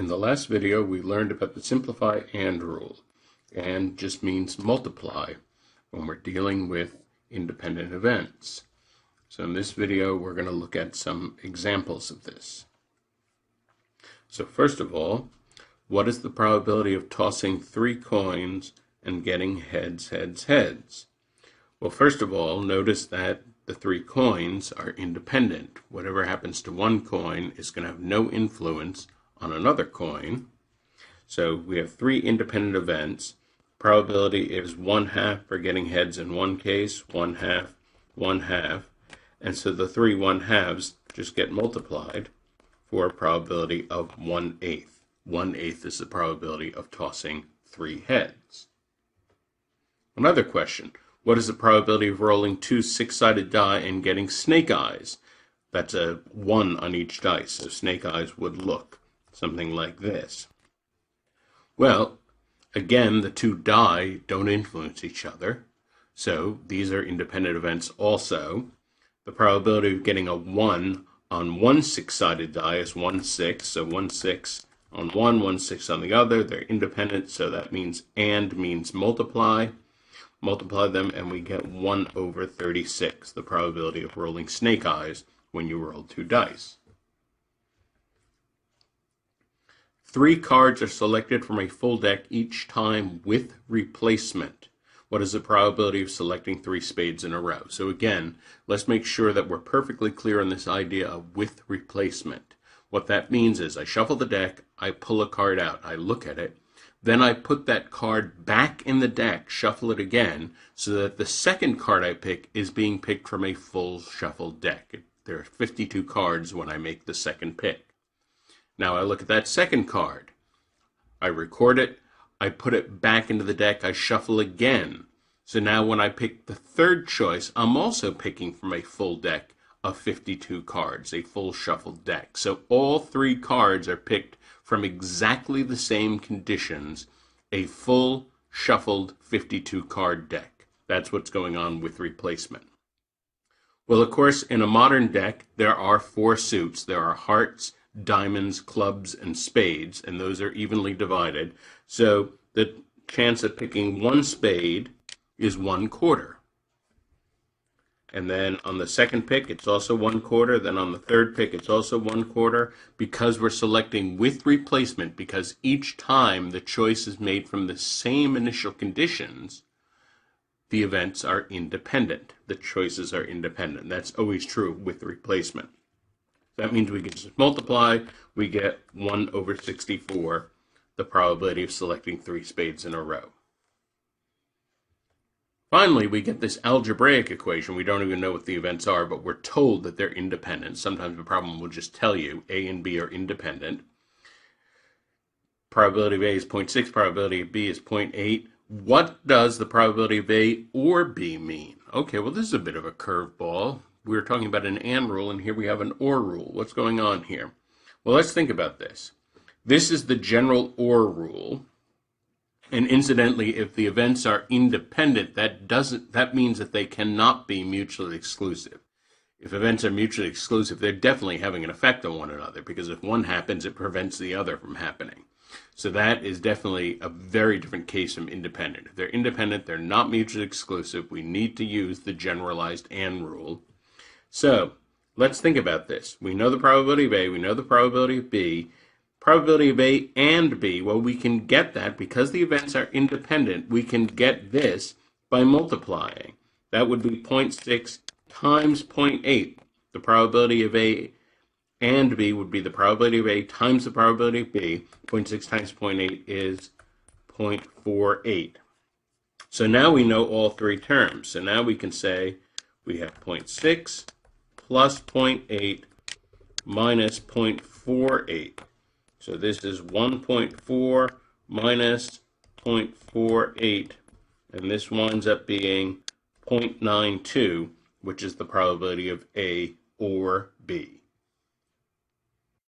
In the last video, we learned about the simplify and rule. And just means multiply when we're dealing with independent events. So in this video, we're going to look at some examples of this. So first of all, what is the probability of tossing 3 coins and getting heads, heads, heads? Well, first of all, notice that the 3 coins are independent. Whatever happens to one coin is going to have no influence on another coin. So we have 3 independent events. Probability is 1/2 for getting heads in one case, 1/2, 1/2. And so the 3 1/2s just get multiplied for a probability of 1/8. 1/8 is the probability of tossing 3 heads. Another question, what is the probability of rolling 2 6-sided die and getting snake eyes? That's a 1 on each dice, so snake eyes would look something like this. Well, again, the 2 die don't influence each other, so these are independent events also. The probability of getting a 1 on one 6-sided die is 1/6, so 1/6 on one, 1/6 on the other. They're independent, so that means and means multiply. Multiply them and we get 1/36, the probability of rolling snake eyes when you roll 2 dice. 3 cards are selected from a full deck each time with replacement. What is the probability of selecting 3 spades in a row? So again, let's make sure that we're perfectly clear on this idea of with replacement. What that means is I shuffle the deck, I pull a card out, I look at it, then I put that card back in the deck, shuffle it again, so that the second card I pick is being picked from a full shuffled deck. There are 52 cards when I make the second pick. Now I look at that second card, I record it, I put it back into the deck, I shuffle again. So now when I pick the third choice, I'm also picking from a full deck of 52 cards, a full shuffled deck. So all 3 cards are picked from exactly the same conditions, a full shuffled 52 card deck. That's what's going on with replacement. Well, of course, in a modern deck, there are 4 suits. There are hearts, diamonds, clubs, and spades, and those are evenly divided. So the chance of picking 1 spade is 1/4. And then on the second pick, it's also 1/4. Then on the third pick, it's also 1/4. Because we're selecting with replacement, because each time the choice is made from the same initial conditions, the events are independent. The choices are independent. That's always true with replacement. That means we can just multiply, we get 1/64, the probability of selecting 3 spades in a row. Finally, we get this algebraic equation. We don't even know what the events are, but we're told that they're independent. Sometimes the problem will just tell you A and B are independent. Probability of A is 0.6, probability of B is 0.8. What does the probability of A or B mean? Okay, well, this is a bit of a curveball. We were talking about an and rule, and here we have an or rule. What's going on here? Well, let's think about this. This is the general or rule. And incidentally, if the events are independent, that means that they cannot be mutually exclusive. If events are mutually exclusive, they're definitely having an effect on one another, because if one happens, it prevents the other from happening. So that is definitely a very different case from independent. If they're independent, they're not mutually exclusive. We need to use the generalized and rule. So let's think about this. We know the probability of A, we know the probability of B. Probability of A and B, well, we can get that because the events are independent. We can get this by multiplying. That would be 0.6 times 0.8. The probability of A and B would be the probability of A times the probability of B. 0.6 times 0.8 is 0.48. So now we know all 3 terms. So now we can say we have 0.6 plus 0.8 minus 0.48. So this is 1.4 minus 0.48, and this winds up being 0.92, which is the probability of A or B.